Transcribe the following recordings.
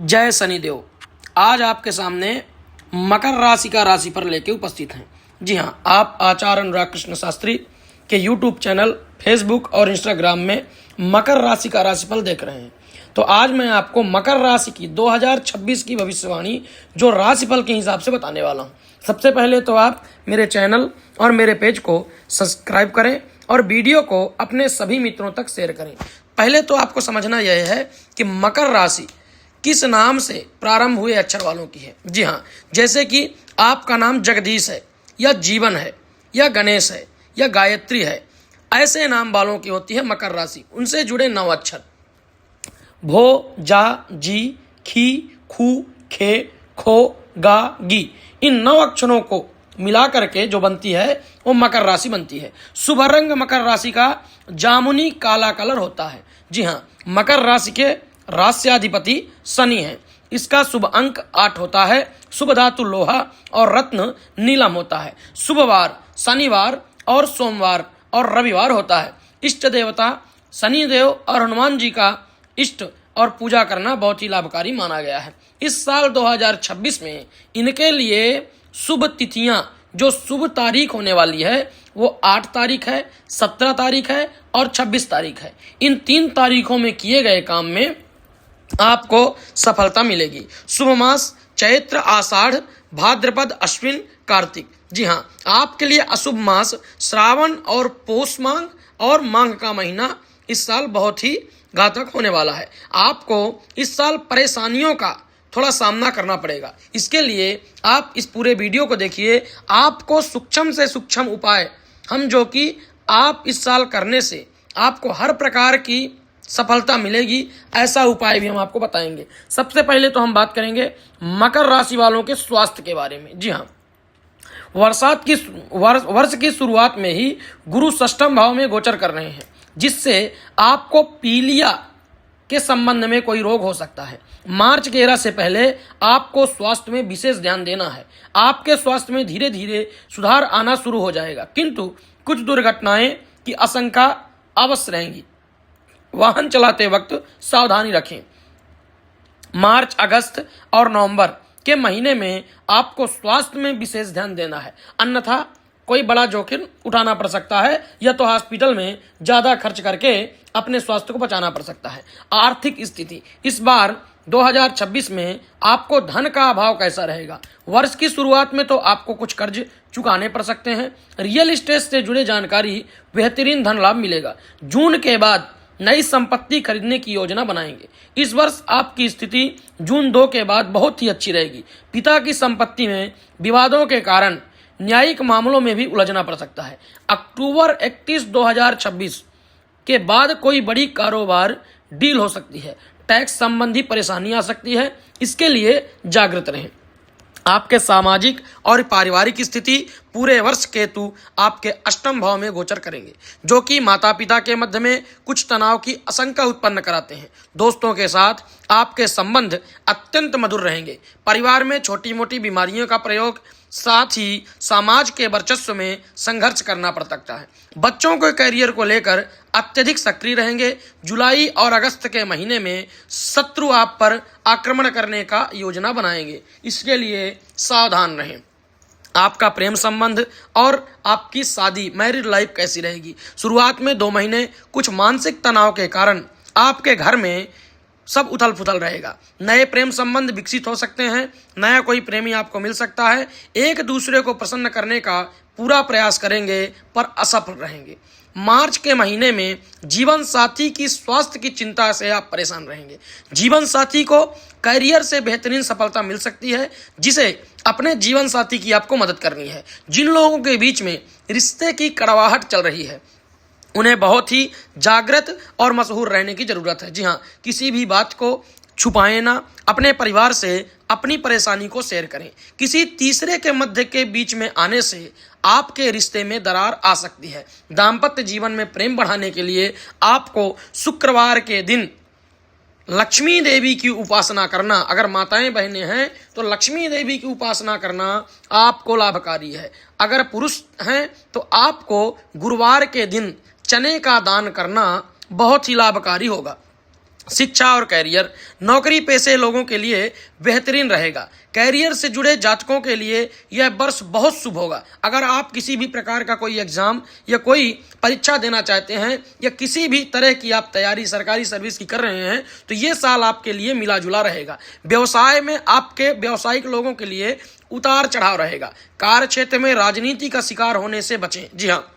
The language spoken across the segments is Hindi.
जय शनिदेव। आज आपके सामने मकर राशि का राशिफल लेके उपस्थित हैं। जी हाँ, आप आचार्य अनुराग कृष्ण शास्त्री के यूट्यूब चैनल, फेसबुक और इंस्टाग्राम में मकर राशि का राशिफल देख रहे हैं। तो आज मैं आपको मकर राशि की 2026 की भविष्यवाणी जो राशिफल के हिसाब से बताने वाला हूँ। सबसे पहले तो आप मेरे चैनल और मेरे पेज को सब्सक्राइब करें और वीडियो को अपने सभी मित्रों तक शेयर करें। पहले तो आपको समझना यह है कि मकर राशि किस नाम से प्रारंभ हुए अक्षर वालों की है। जी हाँ, जैसे कि आपका नाम जगदीश है या जीवन है या गणेश है या गायत्री है, ऐसे नाम वालों की होती है मकर राशि। उनसे जुड़े 9 अक्षर भो, जा, जी, खी, खू, खे, खो, गा, गी, इन 9 अक्षरों को मिला करके जो बनती है वो मकर राशि बनती है। शुभ रंग मकर राशि का जामुनी काला कलर होता है। जी हाँ, मकर राशि के रास्याधिपति शनि है। इसका शुभ अंक 8 होता है। शुभ धातु लोहा और रत्न नीलम होता है। शुभ वार शनिवार और सोमवार और रविवार होता है। इष्ट देवता शनिदेव और हनुमान जी का इष्ट और पूजा करना बहुत ही लाभकारी माना गया है। इस साल 2026 में इनके लिए शुभ तिथियां, जो शुभ तारीख होने वाली है वो 8 तारीख है, 17 तारीख है और 26 तारीख है। इन 3 तारीखों में किए गए काम में आपको सफलता मिलेगी। शुभ मास चैत्र, आषाढ़, भाद्रपद, अश्विन, कार्तिक। जी हाँ, आपके लिए अशुभ मास श्रावण और पौष मांग और मांग का महीना इस साल बहुत ही घातक होने वाला है। आपको इस साल परेशानियों का थोड़ा सामना करना पड़ेगा। इसके लिए आप इस पूरे वीडियो को देखिए। आपको सूक्ष्म से सूक्ष्म उपाय हम जो कि आप इस साल करने से आपको हर प्रकार की सफलता मिलेगी, ऐसा उपाय भी हम आपको बताएंगे। सबसे पहले तो हम बात करेंगे मकर राशि वालों के स्वास्थ्य के बारे में। जी हाँ, वर्ष की शुरुआत में ही गुरु षष्ठम भाव में गोचर कर रहे हैं, जिससे आपको पीलिया के संबंध में कोई रोग हो सकता है। मार्च 11 से पहले आपको स्वास्थ्य में विशेष ध्यान देना है। आपके स्वास्थ्य में धीरे धीरे सुधार आना शुरू हो जाएगा, किंतु कुछ दुर्घटनाएं की आशंका अवश्य रहेंगी। वाहन चलाते वक्त सावधानी रखें। मार्च, अगस्त और नवंबर के महीने में आपको स्वास्थ्य में विशेष ध्यान देना है, अन्यथा कोई बड़ा जोखिम उठाना पड़ सकता है या तो हॉस्पिटल में ज्यादा खर्च करके अपने स्वास्थ्य को बचाना पड़ सकता है। आर्थिक स्थिति इस बार 2026 में आपको धन का अभाव कैसा रहेगा। वर्ष की शुरुआत में तो आपको कुछ कर्ज चुकाने पड़ सकते हैं। रियल एस्टेट से जुड़े जानकारी बेहतरीन धन लाभ मिलेगा। जून के बाद नई संपत्ति खरीदने की योजना बनाएंगे। इस वर्ष आपकी स्थिति जून 2 के बाद बहुत ही अच्छी रहेगी। पिता की संपत्ति में विवादों के कारण न्यायिक मामलों में भी उलझना पड़ सकता है। अक्टूबर 31, 2026 के बाद कोई बड़ी कारोबार डील हो सकती है। टैक्स संबंधी परेशानी आ सकती है, इसके लिए जागृत रहें। आपके सामाजिक और पारिवारिक स्थिति पूरे वर्ष केतु आपके अष्टम भाव में गोचर करेंगे, जो कि माता पिता के मध्य में कुछ तनाव की आशंका उत्पन्न कराते हैं। दोस्तों के साथ आपके संबंध अत्यंत मधुर रहेंगे। परिवार में छोटी मोटी बीमारियों का प्रयोग, साथ ही समाज के वर्चस्व में संघर्ष करना पड़ सकता है। बच्चों के करियर को लेकर अत्यधिक सक्रिय रहेंगे। जुलाई और अगस्त के महीने में शत्रु आप पर आक्रमण करने का योजना बनाएंगे, इसके लिए सावधान रहें। आपका प्रेम संबंध और आपकी शादी, मैरिड लाइफ कैसी रहेगी। शुरुआत में 2 महीने कुछ मानसिक तनाव के कारण आपके घर में सब उथल पुथल रहेगा। नए प्रेम संबंध विकसित हो सकते हैं। नया कोई प्रेमी आपको मिल सकता है। एक दूसरे को प्रसन्न करने का पूरा प्रयास करेंगे पर असफल रहेंगे। मार्च के महीने में जीवन साथी की स्वास्थ्य की चिंता से आप परेशान रहेंगे। जीवन साथी को करियर से बेहतरीन सफलता मिल सकती है, जिसे अपने जीवन साथी की आपको मदद करनी है। जिन लोगों के बीच में रिश्ते की कड़वाहट चल रही है, उन्हें बहुत ही जागृत और मशहूर रहने की जरूरत है। जी हाँ, किसी भी बात को छुपाएं ना। अपने परिवार से अपनी परेशानी को शेयर करें। किसी तीसरे के मध्य के बीच में आने से आपके रिश्ते में दरार आ सकती है। दाम्पत्य जीवन में प्रेम बढ़ाने के लिए आपको शुक्रवार के दिन लक्ष्मी देवी की उपासना करना, अगर माताएं बहनें हैं तो लक्ष्मी देवी की उपासना करना आपको लाभकारी है। अगर पुरुष हैं तो आपको गुरुवार के दिन चने का दान करना बहुत ही लाभकारी होगा। शिक्षा और कैरियर, नौकरी पेशे लोगों के लिए बेहतरीन रहेगा। कैरियर से जुड़े जातकों के लिए यह वर्ष बहुत शुभ होगा। अगर आप किसी भी प्रकार का कोई एग्जाम या कोई परीक्षा देना चाहते हैं या किसी भी तरह की आप तैयारी सरकारी सर्विस की कर रहे हैं तो ये साल आपके लिए मिला जुला रहेगा। व्यवसाय में आपके व्यावसायिक लोगों के लिए उतार चढ़ाव रहेगा। कार्य क्षेत्र में राजनीति का शिकार होने से बचें। जी हाँ,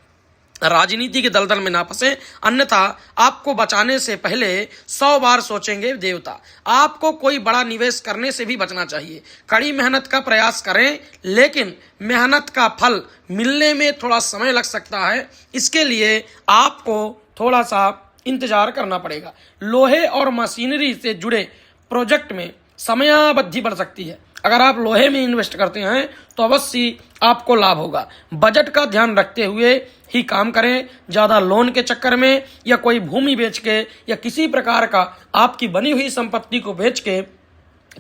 राजनीति के दलदल में ना फंसे, अन्यथा आपको बचाने से पहले 100 बार सोचेंगे देवता। आपको कोई बड़ा निवेश करने से भी बचना चाहिए। कड़ी मेहनत का प्रयास करें, लेकिन मेहनत का फल मिलने में थोड़ा समय लग सकता है, इसके लिए आपको थोड़ा सा इंतजार करना पड़ेगा। लोहे और मशीनरी से जुड़े प्रोजेक्ट में समयावधि बढ़ सकती है। अगर आप लोहे में इन्वेस्ट करते हैं तो अवश्य आपको लाभ होगा। बजट का ध्यान रखते हुए ही काम करें। ज्यादा लोन के चक्कर में या कोई भूमि बेच के या किसी प्रकार का आपकी बनी हुई संपत्ति को बेच के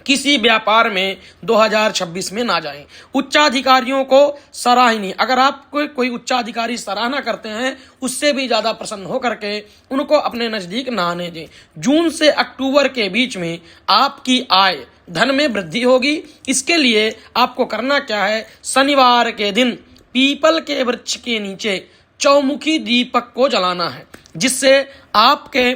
किसी व्यापार में 2026 में ना जाएं। उच्चाधिकारियों को सराहनीय, अगर आप कोई उच्चाधिकारी सराहना करते हैं उससे भी ज्यादा प्रसन्न होकर के उनको अपने नजदीक ना आने दें। जून से अक्टूबर के बीच में आपकी आय धन में वृद्धि होगी। इसके लिए आपको करना क्या है, शनिवार के दिन पीपल के वृक्ष के नीचे चौमुखी दीपक को जलाना है, जिससे आपके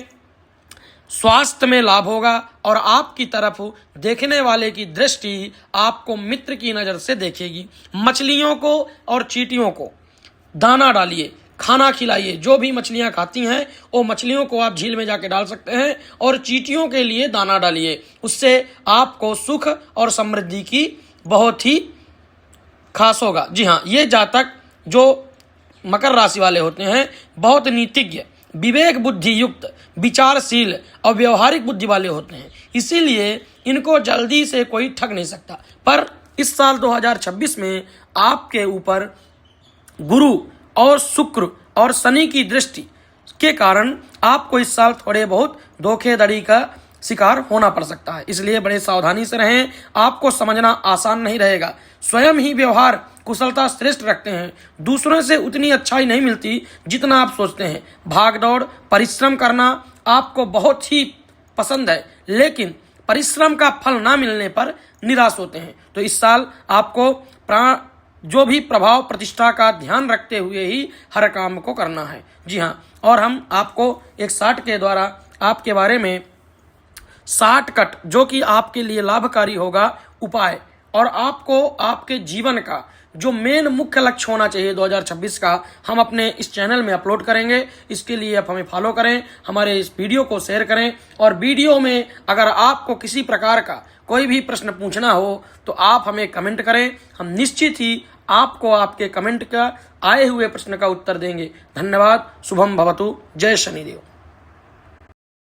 स्वास्थ्य में लाभ होगा और आपकी तरफ देखने वाले की दृष्टि आपको मित्र की नजर से देखेगी। मछलियों को और चींटियों को दाना डालिए, खाना खिलाइए। जो भी मछलियां खाती हैं वो मछलियों को आप झील में जाके डाल सकते हैं और चींटियों के लिए दाना डालिए। उससे आपको सुख और समृद्धि की बहुत ही खास होगा। जी हाँ, ये जातक जो मकर राशि वाले होते हैं बहुत नीतिज्ञ, विवेक बुद्धि युक्त, विचारशील और व्यवहारिक बुद्धि वाले होते हैं, इसीलिए इनको जल्दी से कोई ठग नहीं सकता। पर इस साल 2026 में आपके ऊपर गुरु और शुक्र और शनि की दृष्टि के कारण आपको इस साल थोड़े बहुत धोखेधड़ी का शिकार होना पड़ सकता है, इसलिए बड़े सावधानी से रहें। आपको समझना आसान नहीं रहेगा। स्वयं ही व्यवहार कुशलता श्रेष्ठ रखते हैं, दूसरों से उतनी अच्छाई नहीं मिलती जितना आप सोचते हैं। भागदौड़ परिश्रम करना आपको बहुत ही पसंद है, लेकिन परिश्रम का फल ना मिलने पर निराश होते हैं। तो इस साल आपको जो भी प्रभाव प्रतिष्ठा का ध्यान रखते हुए ही हर काम को करना है। जी हाँ, और हम आपको एक शार्ट के द्वारा आपके बारे में शॉर्टकट जो कि आपके लिए लाभकारी होगा उपाय और आपको आपके जीवन का जो मेन मुख्य लक्ष्य होना चाहिए 2026 का, हम अपने इस चैनल में अपलोड करेंगे। इसके लिए आप हमें फॉलो करें, हमारे इस वीडियो को शेयर करें और वीडियो में अगर आपको किसी प्रकार का कोई भी प्रश्न पूछना हो तो आप हमें कमेंट करें। हम निश्चित ही आपको आपके कमेंट का आए हुए प्रश्न का उत्तर देंगे। धन्यवाद। शुभम भवतु। जय शनिदेव।